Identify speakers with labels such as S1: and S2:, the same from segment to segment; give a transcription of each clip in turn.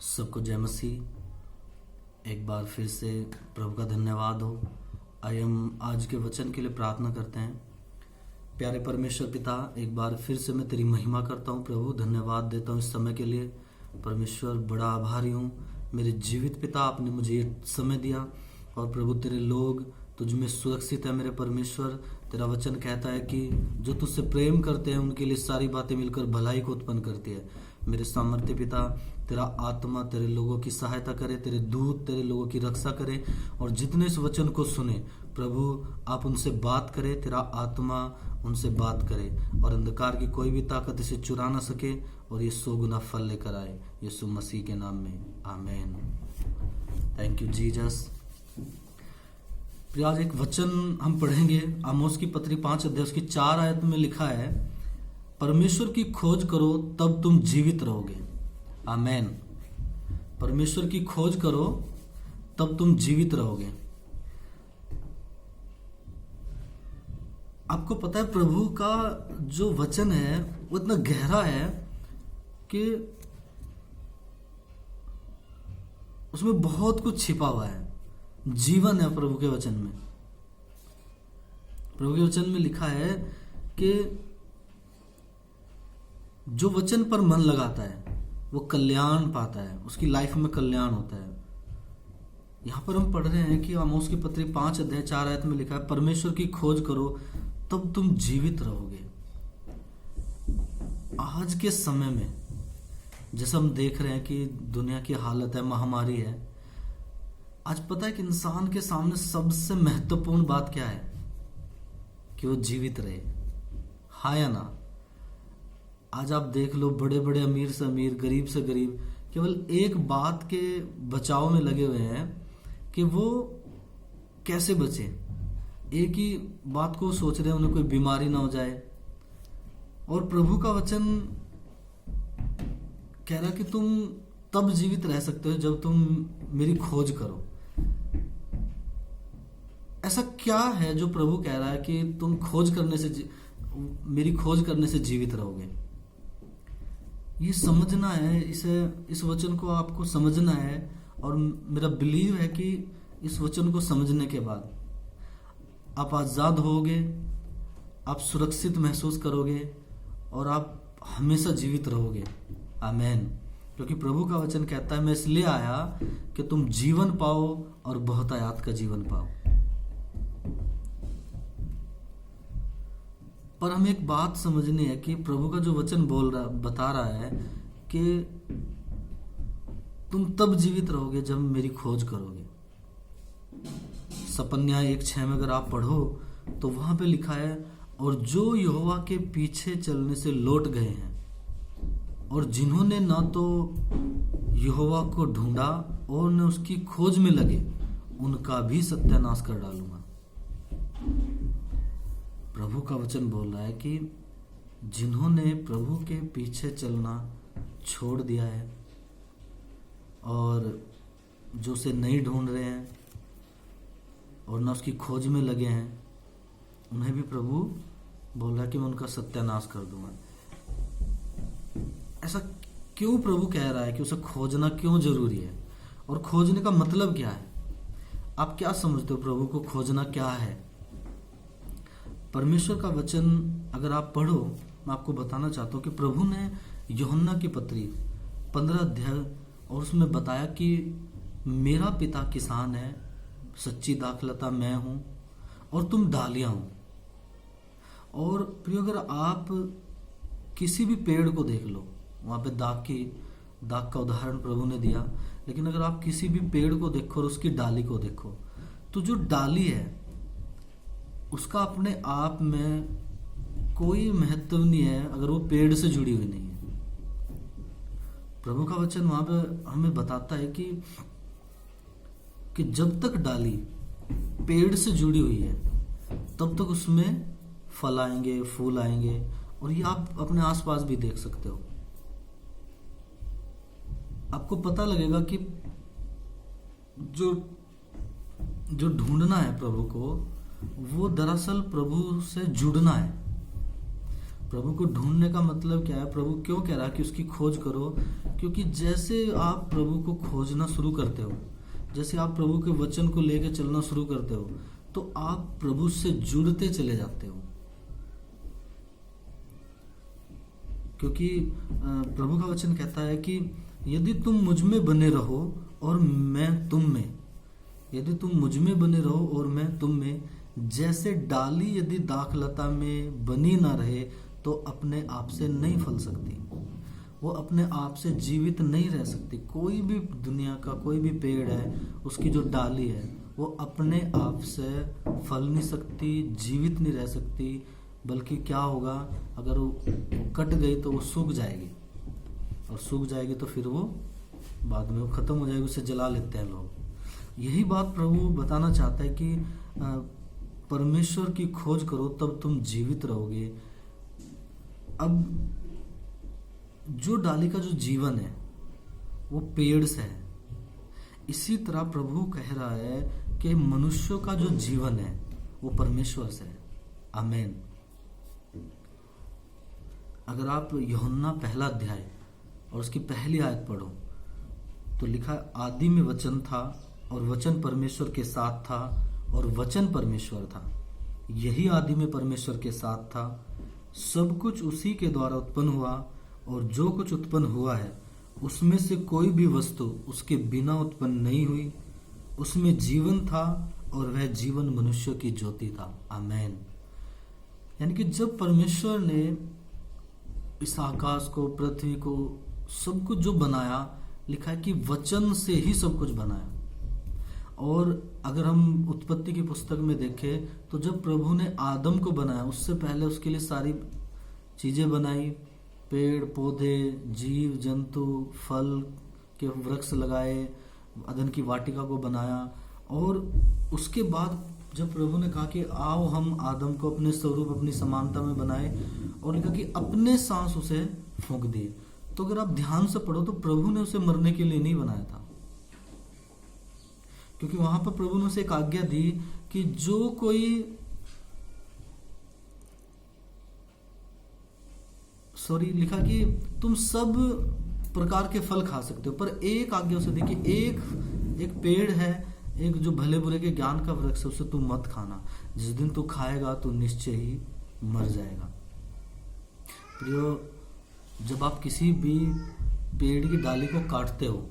S1: सबको जय मसीह। एक बार फिर से प्रभु का धन्यवाद हो। आइए हम आज के वचन के लिए प्रार्थना करते हैं। प्यारे परमेश्वर पिता, एक बार फिर से मैं तेरी महिमा करता हूँ प्रभु, धन्यवाद देता हूँ इस समय के लिए। परमेश्वर, बड़ा आभारी हूँ मेरे जीवित पिता, आपने मुझे ये समय दिया। और प्रभु, तेरे लोग तुझ में सुरक्षित है मेरे परमेश्वर। तेरा वचन कहता है कि जो तुझसे प्रेम करते हैं उनके लिए सारी बातें मिलकर भलाई को उत्पन्न करती है। मेरे सामर्थ्य पिता, तेरा आत्मा तेरे लोगों की सहायता करे, तेरे दूत तेरे लोगों की रक्षा करे, और जितने इस वचन को सुने प्रभु, आप उनसे बात करे, तेरा आत्मा उनसे बात करे, और अंधकार की कोई भी ताकत इसे चुरा ना सके, और ये 100 गुना फल लेकर आए, यीशु मसीह के नाम में, आमेन। Thank you Jesus. आज एक वचन हम पढ़ेंगे। आमोस की पत्री 5 अध्याय उसकी 4 आयत में लिखा है, परमेश्वर की खोज करो तब तुम जीवित रहोगे। आमेन। परमेश्वर की खोज करो तब तुम जीवित रहोगे। आपको पता है प्रभु का जो वचन है वो इतना गहरा है कि उसमें बहुत कुछ छिपा हुआ है। जीवन है प्रभु के वचन में। प्रभु के वचन में लिखा है कि जो वचन पर मन लगाता है वो कल्याण पाता है, उसकी लाइफ में कल्याण होता है। यहां पर हम पढ़ रहे हैं कि आमोस की पत्री 5 अध्याय 4 आयत में लिखा है, परमेश्वर की खोज करो तब तुम जीवित रहोगे। आज के समय में जैसा हम देख रहे हैं कि दुनिया की हालत है, महामारी है, आज पता है कि इंसान के सामने सबसे महत्वपूर्ण बात क्या है? कि वो जीवित रहे। हाँ या ना? आज आप देख लो, बड़े बड़े अमीर से अमीर, गरीब से गरीब, केवल एक बात के बचाव में लगे हुए हैं कि वो कैसे बचे। एक ही बात को सोच रहे हैं, उन्हें कोई बीमारी ना हो जाए। और प्रभु का वचन कह रहा है कि तुम तब जीवित रह सकते हो जब तुम मेरी खोज करो। ऐसा क्या है जो प्रभु कह रहा है कि तुम खोज करने से, मेरी खोज करने से जीवित रहोगे? ये समझना है, इस वचन को आपको समझना है। और मेरा बिलीव है कि इस वचन को समझने के बाद आप आजाद होगे, आप सुरक्षित महसूस करोगे, और आप हमेशा जीवित रहोगे। आमेन। क्योंकि प्रभु का वचन कहता है, मैं इसलिए आया कि तुम जीवन पाओ और बहुत आयात का जीवन पाओ। पर हमें एक बात समझनी है कि प्रभु का जो वचन बता रहा है कि तुम तब जीवित रहोगे जब मेरी खोज करोगे। सपन्या 1:6 में अगर आप पढ़ो तो वहां पे लिखा है, और जो यहोवा के पीछे चलने से लौट गए हैं और जिन्होंने ना तो यहोवा को ढूंढा और न उसकी खोज में लगे, उनका भी सत्यानाश कर डालूंगा। प्रभु का वचन बोल रहा है कि जिन्होंने प्रभु के पीछे चलना छोड़ दिया है और जो उसे नहीं ढूंढ रहे हैं और ना उसकी खोज में लगे हैं, उन्हें भी प्रभु बोल रहा है कि मैं उनका सत्यानाश कर दूंगा। ऐसा क्यों प्रभु कह रहा है कि उसे खोजना क्यों जरूरी है? और खोजने का मतलब क्या है? आप क्या समझते हो प्रभु को खोजना क्या है? परमेश्वर का वचन अगर आप पढ़ो, मैं आपको बताना चाहता हूँ कि प्रभु ने यूहन्ना की पत्री 15 अध्याय और उसमें बताया कि मेरा पिता किसान है, सच्ची दाखलता मैं हूं और तुम डालियां हो। और प्रिय, अगर आप किसी भी पेड़ को देख लो, वहां पे दाग का उदाहरण प्रभु ने दिया, लेकिन अगर आप किसी भी पेड़ को देखो और उसकी डाली को देखो, तो जो डाली है उसका अपने आप में कोई महत्व नहीं है अगर वो पेड़ से जुड़ी हुई नहीं है। प्रभु का वचन वहां पे हमें बताता है कि जब तक डाली पेड़ से जुड़ी हुई है तब तक उसमें फल आएंगे, फूल आएंगे, और ये आप अपने आसपास भी देख सकते हो। आपको पता लगेगा कि जो ढूंढना है प्रभु को, वो दरअसल प्रभु से जुड़ना है। प्रभु को ढूंढने का मतलब क्या है? प्रभु क्यों कह रहा है कि उसकी खोज करो? क्योंकि जैसे आप प्रभु को खोजना शुरू करते हो, जैसे आप प्रभु के वचन को लेकर चलना शुरू करते हो, तो आप प्रभु से जुड़ते चले जाते हो। क्योंकि प्रभु का वचन कहता है कि यदि तुम मुझ में बने रहो और मैं तुम में, यदि तुम मुझ में बने रहो और मैं तुम में, जैसे डाली यदि दाखलता में बनी ना रहे तो अपने आप से नहीं फल सकती, वो अपने आप से जीवित नहीं रह सकती। कोई भी दुनिया का कोई भी पेड़ है, उसकी जो डाली है वो अपने आप से फल नहीं सकती, जीवित नहीं रह सकती, बल्कि क्या होगा, अगर वो कट गई तो वो सूख जाएगी, और सूख जाएगी तो फिर वो बाद में वो खत्म हो जाएगी, उसे जला लेते हैं लोग। यही बात प्रभु बताना चाहता है कि परमेश्वर की खोज करो तब तुम जीवित रहोगे। अब जो डाली का जो जीवन है वो पेड़ से है, इसी तरह प्रभु कह रहा है कि मनुष्यों का जो जीवन है वो परमेश्वर से है। आमीन। अगर आप यूहन्ना पहला अध्याय और उसकी पहली आयत पढ़ो तो लिखा है, आदि में वचन था और वचन परमेश्वर के साथ था और वचन परमेश्वर था। यही आदि में परमेश्वर के साथ था। सब कुछ उसी के द्वारा उत्पन्न हुआ और जो कुछ उत्पन्न हुआ है उसमें से कोई भी वस्तु उसके बिना उत्पन्न नहीं हुई। उसमें जीवन था और वह जीवन मनुष्य की ज्योति था। आमीन। यानी कि जब परमेश्वर ने इस आकाश को, पृथ्वी को, सब कुछ जो बनाया, लिखा है कि वचन से ही सब कुछ बनाया। और अगर हम उत्पत्ति की पुस्तक में देखें तो जब प्रभु ने आदम को बनाया, उससे पहले उसके लिए सारी चीजें बनाई, पेड़ पौधे, जीव जंतु, फल के वृक्ष लगाए, अदन की वाटिका को बनाया। और उसके बाद जब प्रभु ने कहा कि आओ हम आदम को अपने स्वरूप, अपनी समानता में बनाए, और लिखा कि अपने सांस उसे फूंक दिए। तो अगर आप ध्यान से पढ़ो तो प्रभु ने उसे मरने के लिए नहीं बनाया था, क्योंकि वहां पर प्रभु ने उसे एक आज्ञा दी कि जो कोई लिखा कि तुम सब प्रकार के फल खा सकते हो, पर एक आज्ञा उसे दी कि एक पेड़ है, एक जो भले बुरे के ज्ञान का वृक्ष है, उसे तू मत खाना, जिस दिन तू खाएगा तो निश्चय ही मर जाएगा। प्रियो, जब आप किसी भी पेड़ की डाली को काटते हो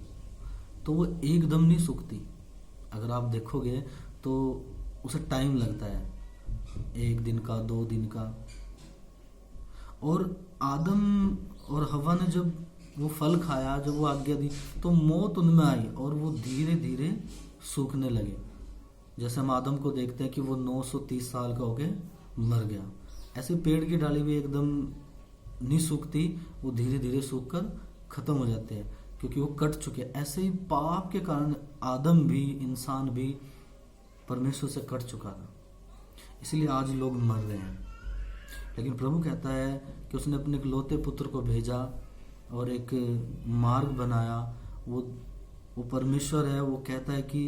S1: तो वो एकदम नहीं सूखती। अगर आप देखोगे तो उसे टाइम लगता है, 1 दिन का, 2 दिन का। और आदम और हवा ने जब वो फल खाया, जब वो आज्ञा दी, तो मौत उनमें आई और वो धीरे धीरे सूखने लगे। जैसे हम आदम को देखते हैं कि वो 930 साल का होके मर गया, ऐसे पेड़ की डाली भी एकदम नहीं सूखती, वो धीरे धीरे सूख कर खत्म हो जाते हैं, क्योंकि वो कट चुके। ऐसे ही पाप के कारण आदम भी, इंसान भी परमेश्वर से कट चुका था, इसलिए आज लोग मर रहे हैं। लेकिन प्रभु कहता है कि उसने अपने इकलौते पुत्र को भेजा और एक मार्ग बनाया। वो परमेश्वर है। वो कहता है कि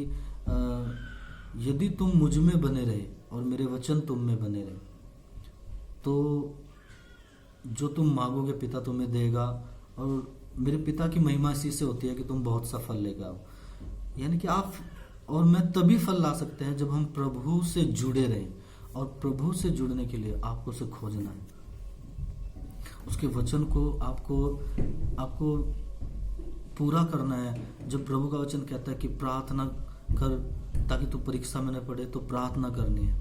S1: यदि तुम मुझ में बने रहे और मेरे वचन तुम में बने रहे तो जो तुम मांगोगे पिता तुम्हें देगा, और मेरे पिता की महिमा इसी से होती है कि तुम बहुत सा फल लेकर आओ। यानी कि आप और मैं तभी फल ला सकते हैं जब हम प्रभु से जुड़े रहें, और प्रभु से जुड़ने के लिए आपको उसे खोजना है, उसके वचन को आपको पूरा करना है। जब प्रभु का वचन कहता है कि प्रार्थना कर ताकि तू परीक्षा में न पड़े, तो प्रार्थना करनी है।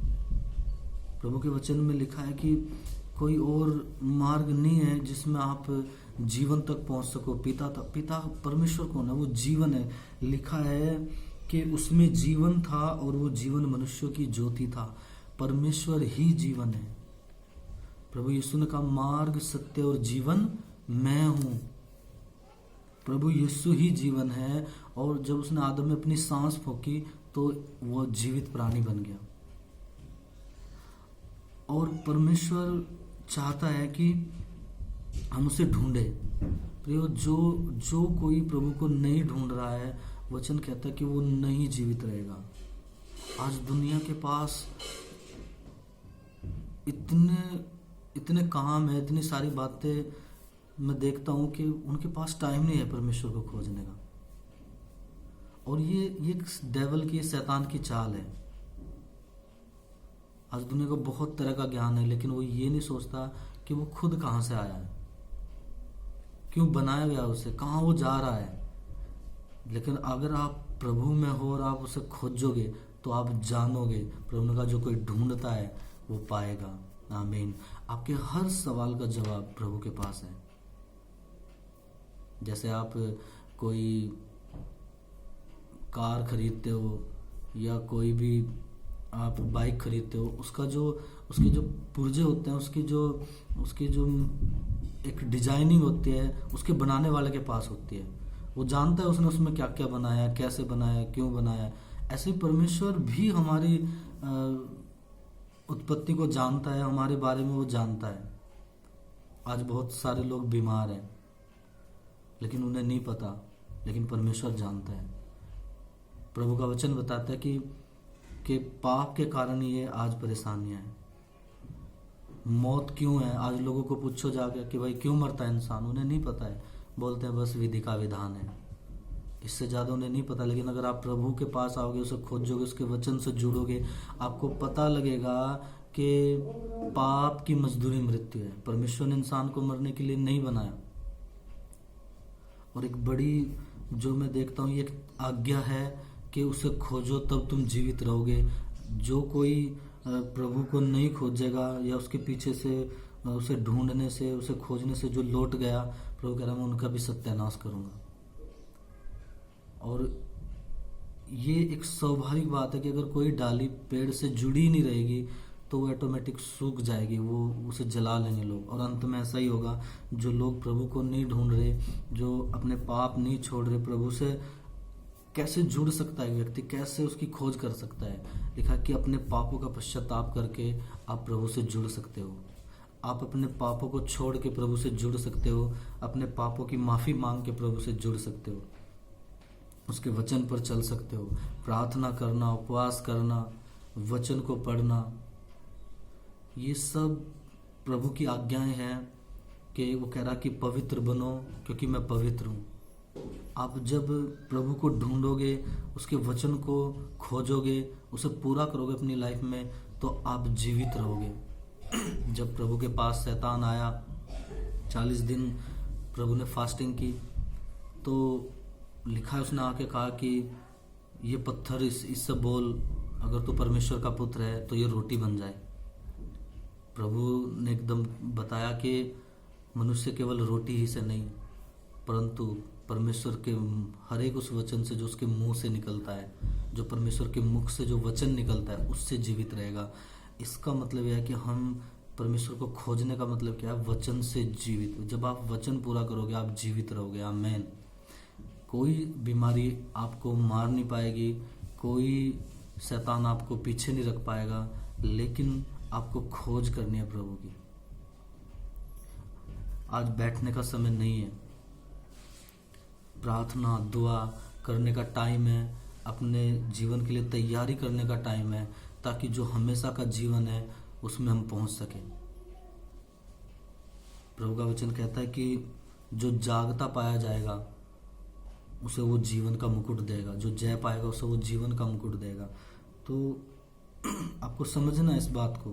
S1: प्रभु के वचन में लिखा है कि कोई और मार्ग नहीं है जिसमें आप जीवन तक पहुंच सको, पिता परमेश्वर कौन है? वो जीवन है। लिखा है कि उसमें जीवन था और वो जीवन मनुष्यों की ज्योति था। परमेश्वर ही जीवन है। प्रभु यीशु ने कहा, मार्ग, सत्य और जीवन मैं हूं। प्रभु यीशु ही जीवन है। और जब उसने आदम में अपनी सांस फूंकी तो वो जीवित प्राणी बन गया। और परमेश्वर चाहता है कि हम उसे ढूंढे। प्रियो, जो कोई प्रभु को नहीं ढूंढ रहा है, वचन कहता है कि वो नहीं जीवित रहेगा। आज दुनिया के पास इतने इतने काम है, इतनी सारी बातें मैं देखता हूँ कि उनके पास टाइम नहीं है परमेश्वर को खोजने का। और ये डेवल की, शैतान की चाल है। आज दुनिया को बहुत तरह का ज्ञान है, लेकिन वो ये नहीं सोचता कि वो खुद कहाँ से आया है, क्यों बनाया गया उसे, कहाँ वो जा रहा है। लेकिन अगर आप प्रभु में हो और आप उसे खोजोगे तो आप जानोगे, प्रभु ने कहा जो कोई ढूंढता है वो पाएगा। आमीन। आपके हर सवाल का जवाब प्रभु के पास है। जैसे आप कोई कार खरीदते हो या कोई भी आप बाइक खरीदते हो, उसके जो पुर्जे होते हैं, उसकी जो एक डिजाइनिंग होती है, उसके बनाने वाले के पास होती है। वो जानता है उसने उसमें क्या क्या बनाया, कैसे बनाया, क्यों बनाया। ऐसे ही परमेश्वर भी हमारी उत्पत्ति को जानता है, हमारे बारे में वो जानता है। आज बहुत सारे लोग बीमार हैं, लेकिन उन्हें नहीं पता, लेकिन परमेश्वर जानता है। प्रभु का वचन बताता है कि पाप के कारण ये आज परेशानियां हैं। मौत क्यों है? आज लोगों को पूछो जाके कि भाई क्यों मरता है इंसान, उन्हें नहीं पता है। बोलते हैं बस विधि का विधान है, इससे ज़्यादा उन्हें नहीं पता। लेकिन अगर आप प्रभु के पास आओगे, उसे खोजोगे, उसके वचन से जुड़ोगे, आपको पता लगेगा कि पाप की मजदूरी मृत्यु है। परमेश्वर ने इंसान को मरने के लिए नहीं बनाया। और एक बड़ी जो मैं देखता हूँ, ये एक आज्ञा है कि उसे खोजो तब तुम जीवित रहोगे। जो कोई प्रभु को नहीं खोजेगा या उसके पीछे से, उसे ढूंढने से, उसे खोजने से जो लौट गया, प्रभु कह रहा मैं उनका भी सत्यानाश करूंगा। और ये एक स्वाभाविक बात है कि अगर कोई डाली पेड़ से जुड़ी नहीं रहेगी तो वो ऑटोमेटिक सूख जाएगी, वो उसे जला लेंगे लोग। और अंत में ऐसा ही होगा। जो लोग प्रभु को नहीं ढूंढ रहे, जो अपने पाप नहीं छोड़ रहे, प्रभु से कैसे जुड़ सकता है व्यक्ति, कैसे उसकी खोज कर सकता है? लिखा कि अपने पापों का पश्चाताप करके आप प्रभु से जुड़ सकते हो। आप अपने पापों को छोड़ के प्रभु से जुड़ सकते हो। अपने पापों की माफी मांग के प्रभु से जुड़ सकते हो। उसके वचन पर चल सकते हो। प्रार्थना करना, उपवास करना, वचन को पढ़ना, ये सब प्रभु की आज्ञाएं हैं कि वो कह रहा कि पवित्र बनो क्योंकि मैं पवित्र हूँ। आप जब प्रभु को ढूंढोगे, उसके वचन को खोजोगे, उसे पूरा करोगे अपनी लाइफ में, तो आप जीवित रहोगे। जब प्रभु के पास शैतान आया, 40 दिन प्रभु ने फास्टिंग की, तो लिखा है उसने आके कहा कि ये पत्थर इससे बोल, अगर तू परमेश्वर का पुत्र है तो ये रोटी बन जाए। प्रभु ने एकदम बताया कि मनुष्य केवल रोटी ही से नहीं, परंतु परमेश्वर के हर एक उस वचन से जो उसके मुंह से निकलता है, जो परमेश्वर के मुख से जो वचन निकलता है, उससे जीवित रहेगा। इसका मतलब यह है कि हम परमेश्वर को खोजने का मतलब क्या है? वचन से जीवित। जब आप वचन पूरा करोगे, आप जीवित रहोगे। आमीन। कोई बीमारी आपको मार नहीं पाएगी, कोई शैतान आपको पीछे नहीं रख पाएगा, लेकिन आपको खोज करनी है प्रभु की। आज बैठने का समय नहीं है, प्रार्थना दुआ करने का टाइम है, अपने जीवन के लिए तैयारी करने का टाइम है, ताकि जो हमेशा का जीवन है उसमें हम पहुंच सकें। प्रभु का वचन कहता है कि जो जागता पाया जाएगा उसे वो जीवन का मुकुट देगा, जो जय पाएगा उसे वो जीवन का मुकुट देगा। तो आपको समझना इस बात को,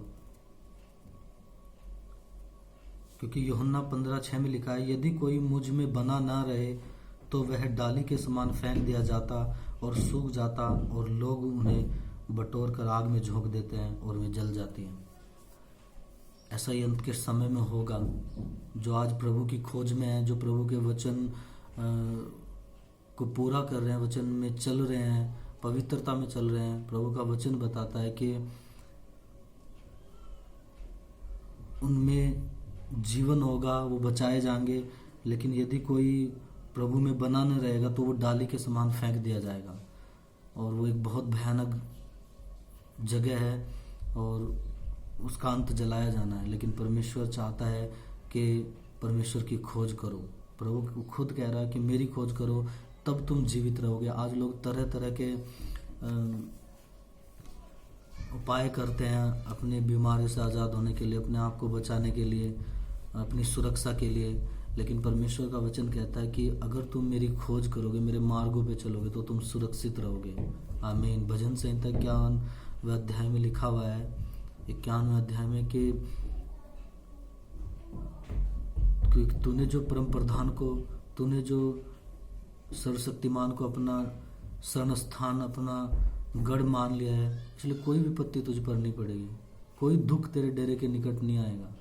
S1: क्योंकि यूहन्ना 15:6 में लिखा है, यदि कोई मुझ में बना ना रहे तो वह डाली के समान फेंक दिया जाता और सूख जाता, और लोग उन्हें बटोर कर आग में झोंक देते हैं और वे जल जाती हैं। ऐसा ही अंत के समय में होगा। जो आज प्रभु की खोज में है, जो प्रभु के वचन को पूरा कर रहे हैं, वचन में चल रहे हैं, पवित्रता में चल रहे हैं, प्रभु का वचन बताता है कि उनमें जीवन होगा, वो बचाए जाएंगे। लेकिन यदि कोई प्रभु में बना न रहेगा तो वो डाली के समान फेंक दिया जाएगा, और वो एक बहुत भयानक जगह है और उसका अंत जलाया जाना है। लेकिन परमेश्वर चाहता है कि परमेश्वर की खोज करो। प्रभु खुद कह रहा है कि मेरी खोज करो तब तुम जीवित रहोगे। आज लोग तरह तरह के उपाय करते हैं अपनी बीमारी से आज़ाद होने के लिए, अपने आप को बचाने के लिए, अपनी सुरक्षा के लिए। लेकिन परमेश्वर का वचन कहता है कि अगर तुम मेरी खोज करोगे, मेरे मार्गों पे चलोगे, तो तुम सुरक्षित रहोगे। आमीन। भजन संहिता 51वें अध्याय में लिखा हुआ है, 51वें अध्याय में, कि तूने जो परम प्रधान को, तूने जो सर्वशक्तिमान को अपना शरण स्थान, अपना गढ़ मान लिया है, इसलिए कोई विपत्ति तुझ पर नहीं पड़ेगी, कोई दुख तेरे डेरे के निकट नहीं आएगा।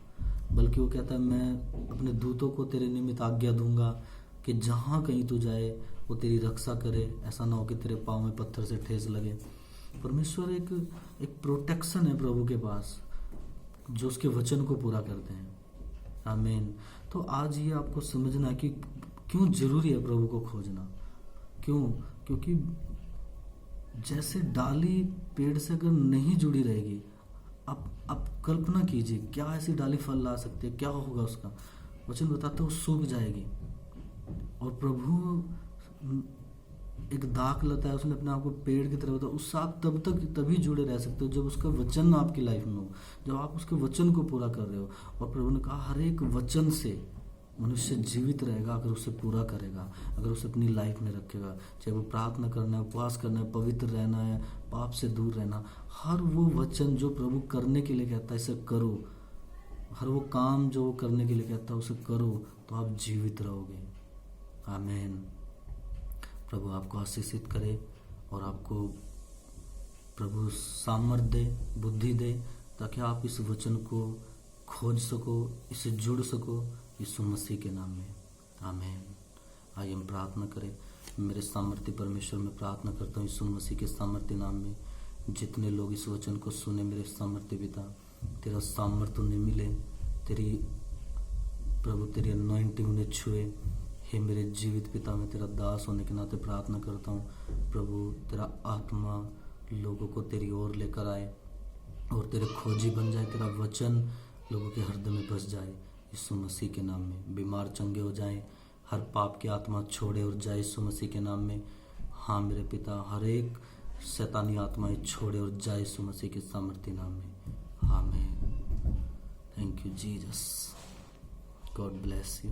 S1: बल्कि वो कहता है मैं अपने दूतों को तेरे निमित्त आज्ञा दूंगा कि जहाँ कहीं तू जाए वो तेरी रक्षा करे, ऐसा ना हो कि तेरे पाँव में पत्थर से ठेस लगे। परमेश्वर एक प्रोटेक्शन है प्रभु के पास, जो उसके वचन को पूरा करते हैं। आमीन। तो आज ये आपको समझना कि क्यों जरूरी है प्रभु को खोजना। क्यों? क्योंकि जैसे डाली पेड़ से अगर नहीं जुड़ी रहेगी, आप कल्पना कीजिए क्या ऐसी डाली फल ला सकती है, क्या होगा उसका। वचन बताते वो सूख जाएगी। और प्रभु एक दाख लता है, उसने अपने आप को पेड़ की तरह बताया, उससे आप तब तक तभी जुड़े रह सकते हो जब उसका वचन आपकी लाइफ में हो, जब आप उसके वचन को पूरा कर रहे हो। और प्रभु ने कहा हर एक वचन से मनुष्य जीवित रहेगा अगर उसे पूरा करेगा, अगर उसे अपनी लाइफ में रखेगा। चाहे वो प्रार्थना करना है, उपवास करना है, पवित्र रहना है, पाप से दूर रहना, हर वो वचन जो प्रभु करने के लिए कहता है इसे करो, हर वो काम जो वो करने के लिए कहता है उसे करो, तो आप जीवित रहोगे। आमीन। प्रभु आपको आशीषित करे और आपको प्रभु सामर्थ दे, बुद्धि दे, ताकि आप इस वचन को खोज सको, इससे जुड़ सको, यीशु मसीह के नाम में। आमीन। आइए हम प्रार्थना करें। मेरे सामर्थ्य परमेश्वर में प्रार्थना करता हूँ यीशु मसीह के सामर्थ्य नाम में, जितने लोग इस वचन को सुने मेरे सामर्थ्य पिता, तेरा सामर्थ्य उन्हें मिले, तेरी प्रभु तेरी अनॉइंटिंग उन्हें छुए। हे मेरे जीवित पिता, मैं तेरा दास होने के नाते प्रार्थना करता हूँ प्रभु, तेरा आत्मा लोगों को तेरी ओर लेकर आए और तेरे खोजी बन जाए, तेरा वचन लोगों के हृदय में बस जाए यीशु मसीह के नाम में। बीमार चंगे हो जाएं, हर पाप की आत्मा छोड़े और जाए यीशु मसीह के नाम में। हाँ मेरे पिता, हर एक शैतानी आत्माएं छोड़े और जाए यीशु मसीह के सामर्थ्य नाम में। आमीन। Thank you Jesus. God bless you.